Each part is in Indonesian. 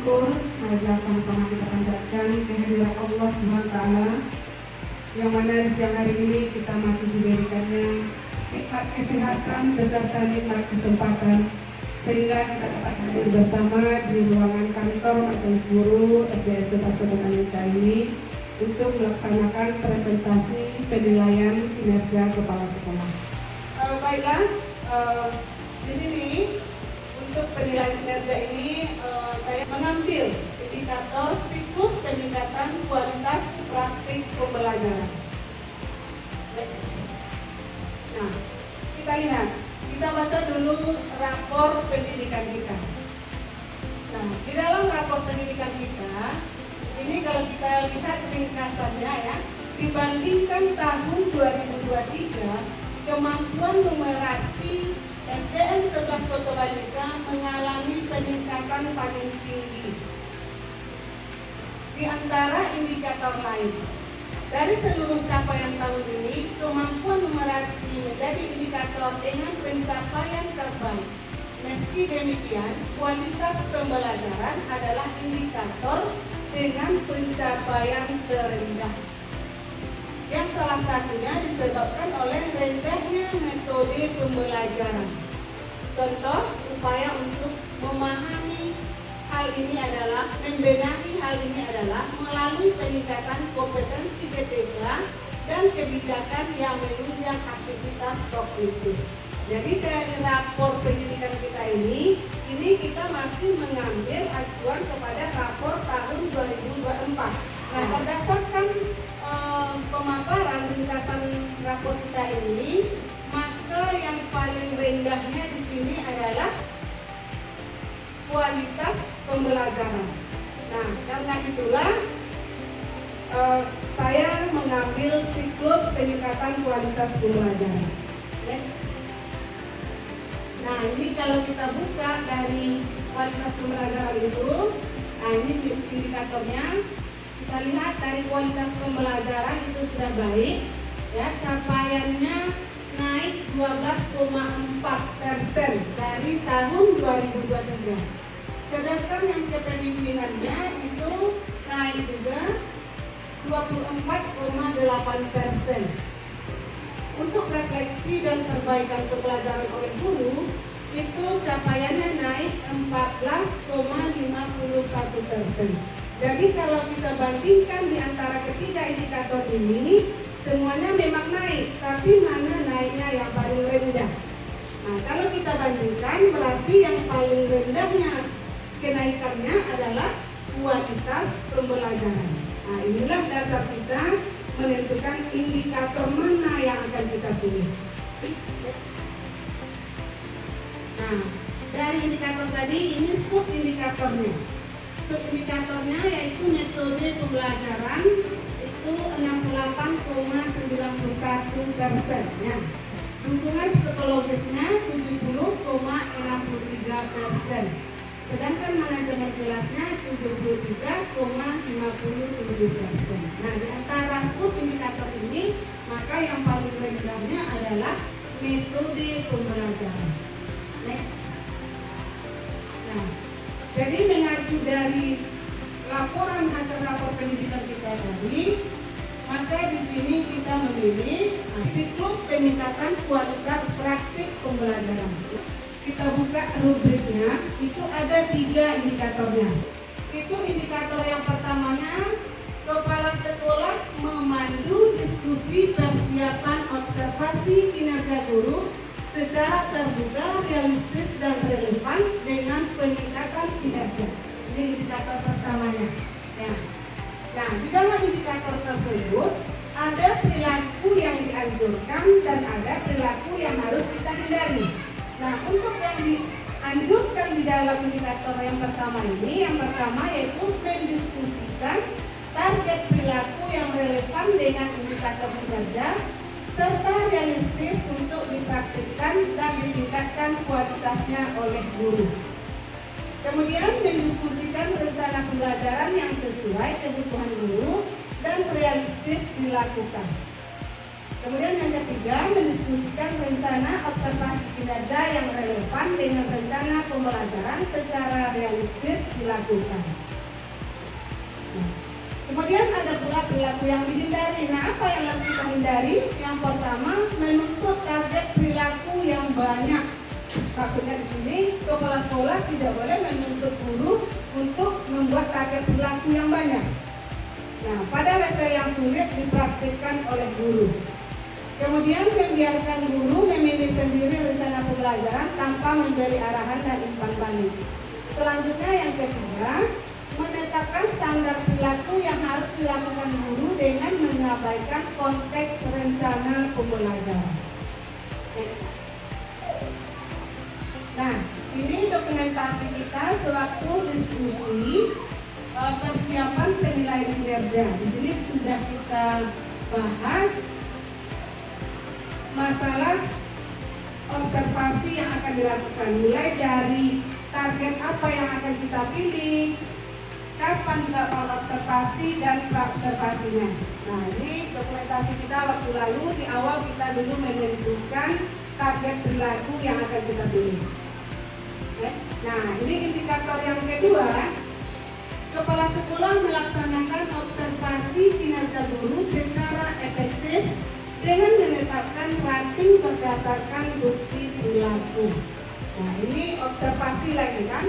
syukur, marilah sama-sama kita panjatkan kehadiran Allah SWT, yang mana di siang hari ini kita masih diberikannya nikmat kesehatan beserta nikmat kesempatan sehingga kita dapat hadir bersama di ruangan kantor Majelis Guru FDS Kota Majalengka ini untuk melaksanakan presentasi penilaian kinerja kepala sekolah. Baiklah, di sini untuk penilaian kinerja ini saya mengambil indikator siklus peningkatan kualitas praktik pembelajaran. Nah, kita lihat, kita baca dulu rapor pendidikan kita. Nah, di dalam rapor pendidikan kita, ini kalau kita lihat ringkasannya ya, dibandingkan tahun 2023, kemampuan numerasi SDN 11 Kota Majalengka mengalami peningkatan paling tinggi di antara indikator lain. Dari seluruh capaian tahun ini, kemampuan numerasi menjadi indikator dengan pencapaian terbaik. Meski demikian, kualitas pembelajaran adalah indikator dengan pencapaian terendah, yang salah satunya disebabkan oleh rendahnya metode pembelajaran. Contoh upaya untuk memahami hal ini adalah membenahi hal ini adalah melalui peningkatan kompetensi PTK dan kebijakan yang menunjang aktivitas kognitif. Jadi dari rapor pendidikan kita ini kita masih mengambil acuan kepada rapor tahun 2024. Nah, berdasarkan pemaparan ringkasan rapor kita ini, maka yang paling rendahnya di sini adalah kualitas pembelajaran. Nah, karena itulah saya mengambil siklus peningkatan kualitas pembelajaran. Nah, ini kalau kita buka dari kualitas pembelajaran itu, nah ini indikatornya. Kita lihat dari kualitas pembelajaran itu sudah baik, ya, capaiannya naik 12,4% dari tahun 2023. Sedangkan yang kepemimpinannya itu naik juga 24,8%. Untuk refleksi dan perbaikan pembelajaran oleh guru, itu capaiannya naik 14,51%. Jadi kalau kita bandingkan di antara ketiga indikator ini, semuanya memang naik, tapi mana naiknya yang paling rendah? Nah, kalau kita bandingkan, berarti yang paling rendahnya kenaikannya adalah kualitas pembelajaran. Nah, inilah dasar kita menentukan indikator mana yang akan kita pilih. Nah, dari indikator tadi, ini sub-indikatornya. Sub-indikatornya yaitu metode pembelajaran itu 68,91%. Ya. Dukungan psikologisnya 70,63%. Sedangkan manajemen kelasnya 73,57%. Nah, di antara sub-indikator ini, maka yang paling rendahnya adalah metode pembelajaran. Next. Nah, jadi mengacu dari laporan hasil rapor pendidikan kita tadi, maka di sini kita memilih siklus peningkatan kualitas praktik pembelajaran. Kita buka rubriknya, itu ada 3 indikatornya. Itu indikator yang pertamanya, kepala sekolah memandu diskusi persiapan observasi kinerja guru secara terbuka, realistis, dan relevan dengan peningkatan kinerja. Ini indikator pertamanya. Ya. Nah, di dalam indikator tersebut ada perilaku yang dianjurkan dan ada perilaku yang harus kita hindari. Nah, untuk yang dianjurkan di dalam indikator yang pertama ini, yang pertama yaitu mendiskusikan target perilaku yang relevan dengan indikator kinerja serta realistis untuk dipraktikkan dan ditingkatkan kualitasnya oleh guru. Kemudian mendiskusikan rencana pembelajaran yang sesuai kebutuhan guru dan realistis dilakukan. Kemudian yang ketiga, mendiskusikan rencana observasi kinerja yang relevan dengan rencana pembelajaran secara realistis dilakukan. Nah, kemudian ada pula perilaku yang dihindari. Nah, apa yang harus kita hindari? Yang pertama, menuntut target perilaku yang banyak. Maksudnya di sini, kepala sekolah tidak boleh menuntut guru untuk membuat target perilaku yang banyak. Nah, pada level yang sulit dipraktikkan oleh guru. Kemudian membiarkan guru memilih sendiri rencana pembelajaran tanpa memberi arahan dan umpan balik. Selanjutnya yang ketiga, menetapkan standar perilaku yang harus dilakukan guru dengan mengabaikan konteks rencana pembelajaran. Nah, ini dokumentasi kita sewaktu diskusi persiapan penilaian kinerja. Di sini sudah kita bahas masalah observasi yang akan dilakukan, mulai dari target apa yang akan kita pilih, kapan dilakukan observasi dan praobservasinya. Nah, ini dokumentasi kita waktu lalu. Di awal kita dulu menentukan target perilaku yang akan kita pilih. Nah, ini indikator yang kedua. Kepala sekolah melaksanakan observasi kinerja guru secara efektif dengan menetapkan rating berdasarkan bukti perilaku. Nah, ini observasi lagi kan.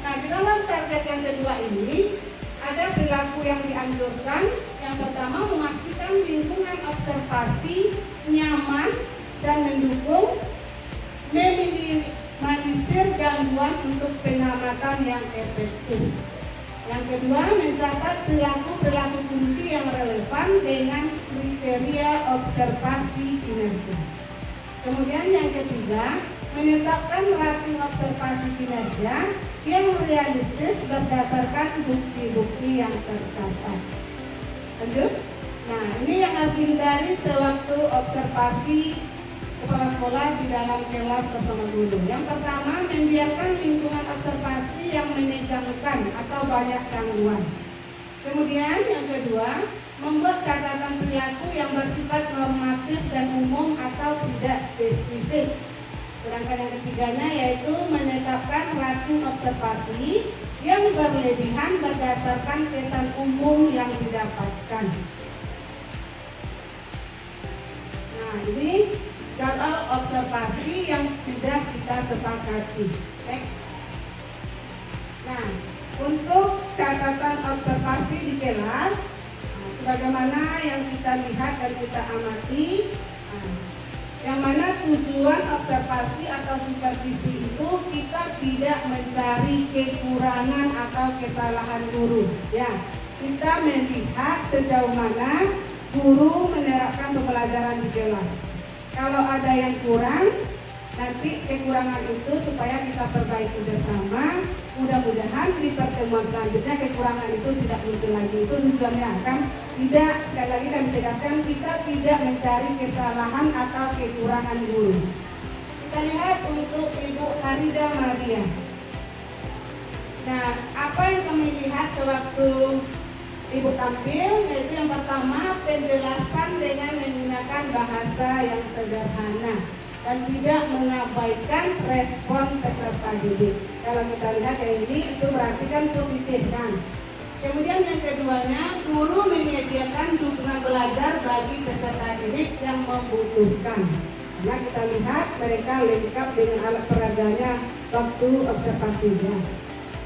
Nah, di dalam target yang kedua ini ada perilaku yang dianjurkan. Yang pertama, memastikan lingkungan observasi nyaman dan mendukung, meminimalisir gangguan untuk pengamatan yang efektif. Yang kedua, mencatat perilaku kunci yang relevan dengan kriteria observasi kinerja. Kemudian yang ketiga, menetapkan rating observasi kinerja yang realistis berdasarkan bukti-bukti yang tercatat. Lanjut. Nah, ini yang harus dihindari sewaktu observasi kepala sekolah di dalam kelas bersama guru. Yang pertama, membiarkan lingkungan observasi yang menegangkan atau banyak gangguan. Kemudian yang kedua, membuat catatan perilaku yang bersifat normatif dan umum atau tidak spesifik. Sedangkan yang ketiganya yaitu menetapkan rating observasi yang berlebihan berdasarkan kesan umum yang didapatkan. Nah, ini soal observasi yang sudah kita sepakati. Next. Nah, untuk catatan observasi di kelas, sebagaimana yang kita lihat dan kita amati, yang mana tujuan observasi atau supervisi itu kita tidak mencari kekurangan atau kesalahan guru. Ya, kita melihat sejauh mana guru menerapkan pembelajaran di kelas. Kalau ada yang kurang, nanti kekurangan itu supaya kita perbaiki bersama. Mudah-mudahan di pertemuan selanjutnya kekurangan itu tidak muncul lagi. Itu tujuannya kan tidak, sekali lagi kami tegaskan, kita tidak mencari kesalahan atau kekurangan guru. Kita lihat untuk Ibu Harida Maria. Nah, apa yang kami lihat sewaktu Ibu tampil, yaitu yang pertama, penjelasan dengan menggunakan bahasa yang sederhana dan tidak mengabaikan respon peserta didik. Kalau kita lihat yang ini, itu berarti kan positif kan. Kemudian yang keduanya, guru menyediakan dukungan belajar bagi peserta didik yang membutuhkan. Karena kita lihat mereka lengkap dengan alat peraganya waktu observasinya.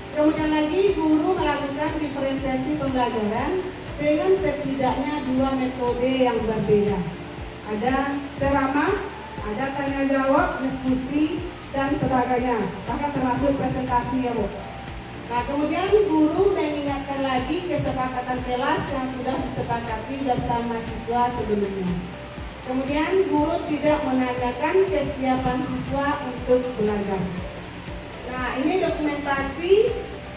Kemudian lagi, guru melakukan diferensiasi pembelajaran dengan setidaknya 2 metode yang berbeda. Ada ceramah, ada tanya jawab, diskusi, dan sebagainya. Bahkan termasuk presentasi ya Bu. Nah, kemudian guru mengingatkan lagi kesepakatan kelas yang sudah disepakati bersama siswa sebelumnya. Kemudian guru tidak menanyakan kesiapan siswa untuk belajar. Nah, ini dokumentasi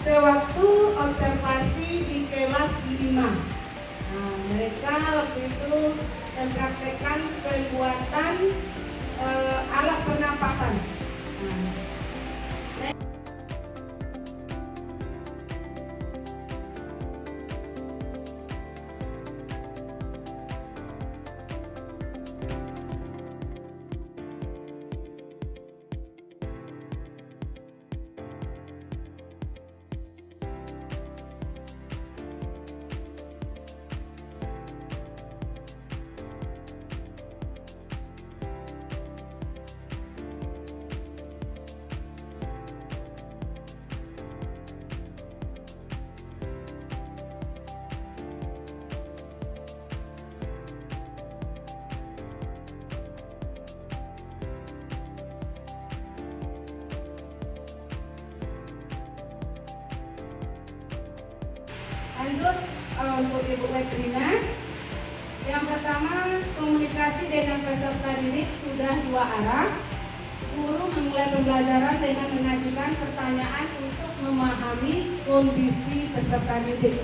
sewaktu observasi di kelas 5. Nah, mereka waktu itu mempraktekkan pembuatan alat pernapasan. Lanjut untuk Ibu Wetrina. Yang pertama, komunikasi dengan peserta didik sudah dua arah. Guru memulai pembelajaran dengan mengajukan pertanyaan untuk memahami kondisi peserta didik.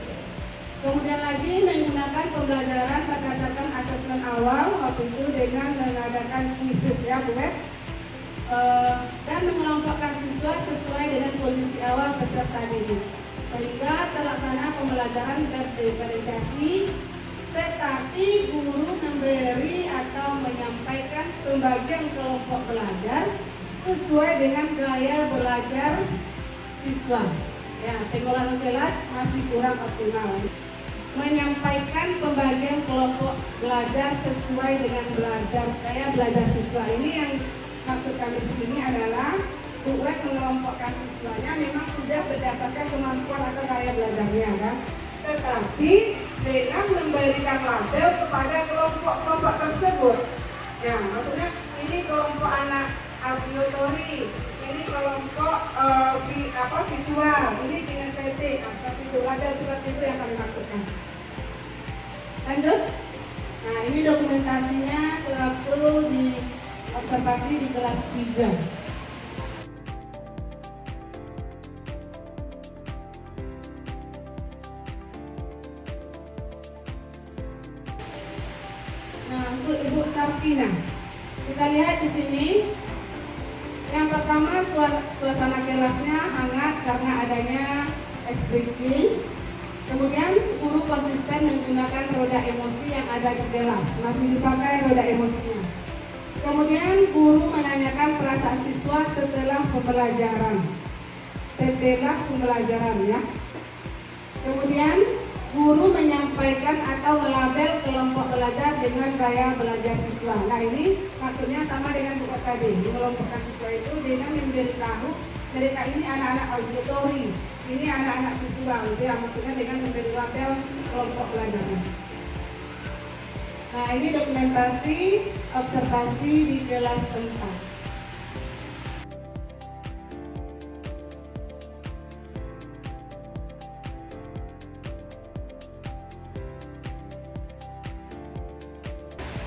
Kemudian lagi menggunakan pembelajaran berdasarkan asesmen awal, waktu itu dengan mengadakan kuisis ya Bu Wet, dan mengelompokkan siswa sesuai dengan kondisi awal peserta didik, sehingga terlaksana pembelajaran terdiferensiasi, tetapi guru memberi atau menyampaikan pembagian kelompok belajar sesuai dengan gaya belajar siswa. Ya, pengolahan kelas masih kurang optimal. Menyampaikan pembagian kelompok belajar sesuai dengan gaya belajar siswa. Ini yang maksud kami di sini adalah Bu Wet mengelompokkan siswanya memang sudah berdasarkan kemampuan atau gaya belajarnya kan. Tetapi dengan memberikan label kepada kelompok-kelompok tersebut. Ya, maksudnya ini kelompok anak auditory, ini kelompok visual, ini kinestetik, seperti itu. Label seperti itu yang kami maksudkan. Lanjut. Nah, ini dokumentasinya sewaktu di observasi di kelas 3. Nah, untuk Ibu Sartina, kita lihat di sini. Yang pertama, suasana kelasnya hangat karena adanya expression. Kemudian guru konsisten menggunakan roda emosi yang ada di kelas, masih dipakai roda emosinya. Kemudian guru menanyakan perasaan siswa setelah pembelajaran. Ya. Kemudian guru menyampaikan atau melabel kelompok belajar dengan gaya belajar siswa. Nah, ini maksudnya sama dengan buku tadi. Mengelompokkan siswa itu dengan memberitahu mereka ini anak-anak auditory, ini anak-anak visual. Ya, maksudnya dengan memberi label kelompok belajarnya. Nah, ini dokumentasi observasi di kelas 4.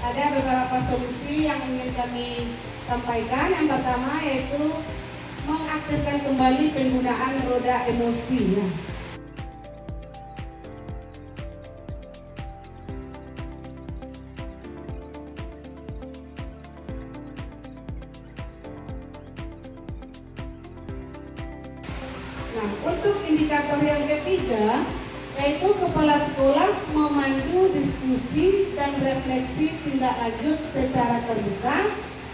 Ada beberapa solusi yang ingin kami sampaikan. Yang pertama yaitu mengaktifkan kembali penggunaan roda emosi. Ya. Nah, untuk indikator yang ketiga, yaitu kepala sekolah memandu diskusi dan refleksi tindak lanjut secara terbuka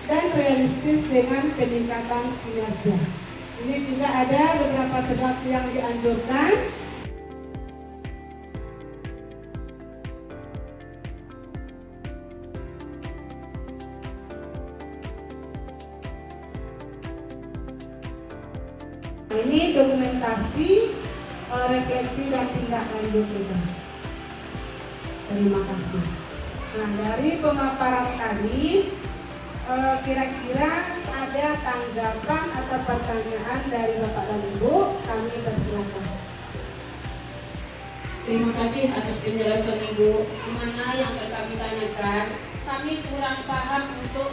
dan realistis dengan peningkatan kinerja. Ini juga ada beberapa perilaku yang dianjurkan. Ini dokumentasi refleksi dan tindak lanjut juga. Terima kasih. Nah, dari pemaparan tadi, kira-kira ada tanggapan atau pertanyaan dari Bapak dan Ibu? Kami persilakan. Terima kasih atas penjelasan Ibu. Mana yang kami tanyakan, kami kurang paham untuk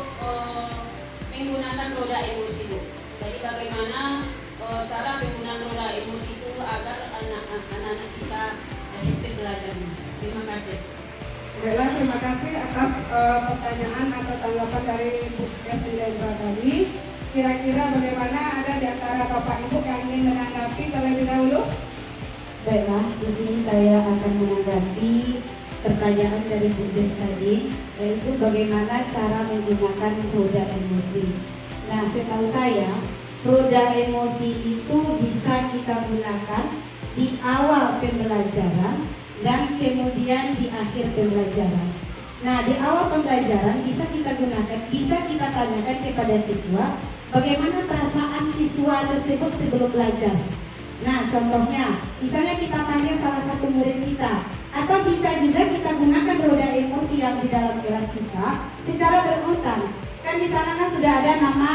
menggunakan roda emosi Bu. Jadi bagaimana cara menggunakan roda emosi itu agar anak-anak kita efektif belajarnya. Terima kasih. Baiklah, terima kasih atas pertanyaan atau tanggapan dari Bu Yasmina tadi. Kira-kira bagaimana, ada di antara Bapak Ibu yang ingin menanggapi terlebih dahulu? Baiklah, di sini saya akan menanggapi pertanyaan dari Bu Des tadi, yaitu bagaimana cara menggunakan roda emosi. Nah, setahu saya, roda emosi itu bisa kita gunakan di awal pembelajaran dan kemudian di akhir pembelajaran. Nah, di awal pembelajaran bisa kita gunakan, bisa kita tanyakan kepada siswa bagaimana perasaan siswa tersebut sebelum belajar. Nah, contohnya, misalnya kita tanya salah satu murid kita, atau bisa juga kita gunakan roda emosi yang di dalam kelas kita secara berurutan. Kan di sana kan sudah ada nama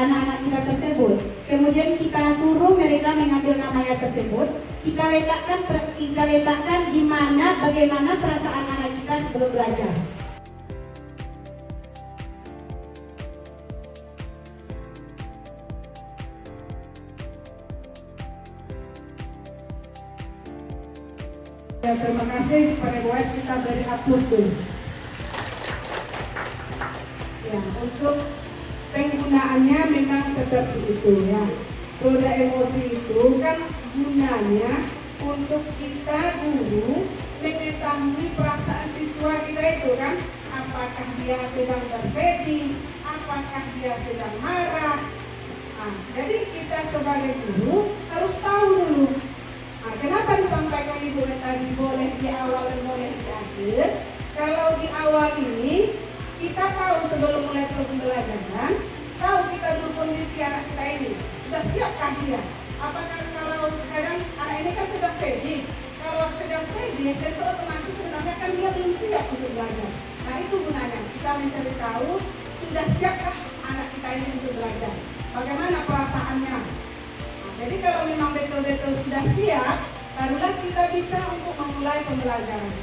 anak-anak kita tersebut. Kemudian kita suruh mereka mengambil namanya tersebut, kita letakkan di mana, bagaimana perasaan anak kita sebelum belajar. Ya, terima kasih kepada Bu Ed, kita beri aplaus dulu. Ya, untuk penggunaannya memang seperti itu ya. Roda emosi itu kan gunanya untuk kita guru mengetahui perasaan siswa kita itu kan, apakah dia sedang bersedih, apakah dia sedang marah. Nah, jadi kita sebagai guru harus tahu dulu. Nah, kenapa disampaikan Ibu tadi boleh di awal dan boleh di akhir? Kalau di awal ini kita tahu sebelum mulai pembelajaran, tahu kita dulu kondisi anak kita ini sudah siapkah dia? Apakah kalau kadang anak ini kan sedang sedih, kalau sedang sedih tentu otomatis sebenarnya kan dia belum siap untuk belajar. Nah itu gunanya kita mencari tahu sudah siapkah anak kita ini untuk belajar, bagaimana perasaannya. Jadi kalau memang betul-betul sudah siap, barulah kita bisa untuk memulai pembelajaran.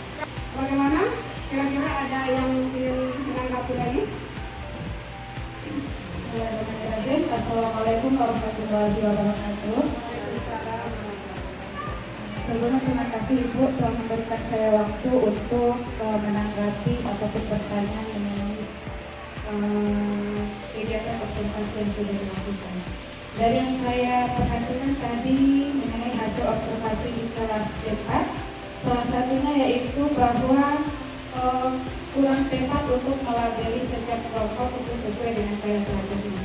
Bagaimana? Kira-kira ada yang ingin menanggapi lagi? Assalamualaikum warahmatullahi wabarakatuh. Sebelumnya terima kasih Ibu telah memberikan saya waktu untuk menanggapi ataupun bertanya mengenai kegiatan observasi yang sudah dilakukan. Dari yang saya perhatikan tadi mengenai hasil observasi di kelas 4, salah satunya yaitu bahwa kurang tepat untuk melabeli setiap kelompok untuk sesuai dengan gaya belajarnya.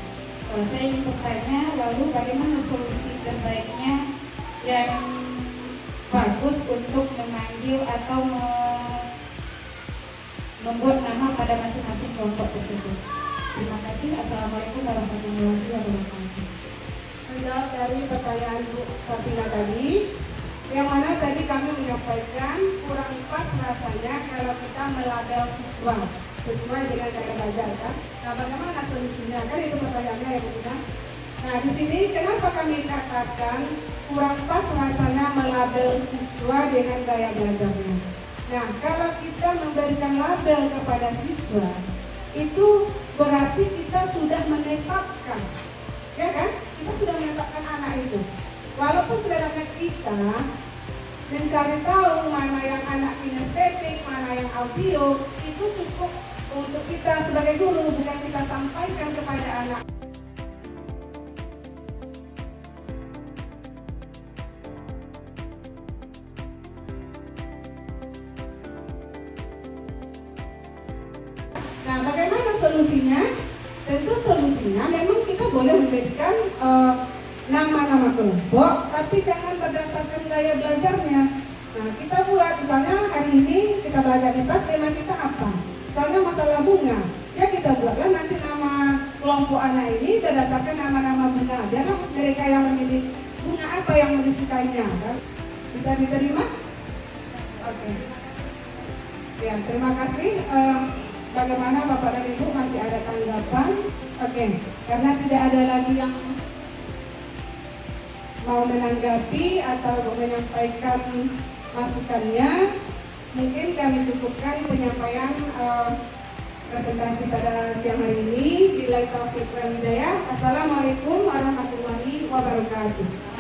Saya ingin bertanya, lalu bagaimana solusi terbaiknya yang bagus untuk memanggil atau membuat nama pada masing-masing kelompok tersebut? Terima kasih. Assalamualaikum warahmatullahi wabarakatuh. Menjawab dari pertanyaan Bu Fatina tadi, yang mana tadi kami menyampaikan kurang pas rasanya kalau kita melabel siswa sesuai dengan gaya belajar kan. Nah bagaimana solusinya? Kan itu pertanyaannya ya Bu Tina. Nah di sini kenapa kami katakan kurang pas rasanya melabel siswa dengan gaya belajarnya? Nah kalau kita memberikan label kepada siswa, itu berarti kita sudah menetapkan, ya kan? Kita sudah menetapkan anak itu. Walaupun sebenarnya kita mencari tahu mana yang anak kinestetik, mana yang audio, itu cukup untuk kita sebagai guru, bukan kita sampaikan kepada anak. Nah, bagaimana solusinya? Tentu solusinya memang kita boleh memberikan nama-nama kelompok, tapi jangan berdasarkan gaya belajarnya. Nah, kita buat misalnya hari ini kita belajar di kelas, tema kita apa? Misalnya masalah bunga, ya kita buatlah nanti nama kelompok anak ini berdasarkan nama-nama bunga. Biarlah mereka yang memilih bunga apa yang mau disukainya, kan? Bisa diterima? Oke. Ya, terima kasih. Bagaimana Bapak dan Ibu, masih ada tanggapan? Oke, karena tidak ada lagi yang mau menanggapi atau menyampaikan masukannya, mungkin kami cukupkan penyampaian presentasi pada siang hari ini. Billahi taufiq wal hidayah. Assalamualaikum warahmatullahi wabarakatuh.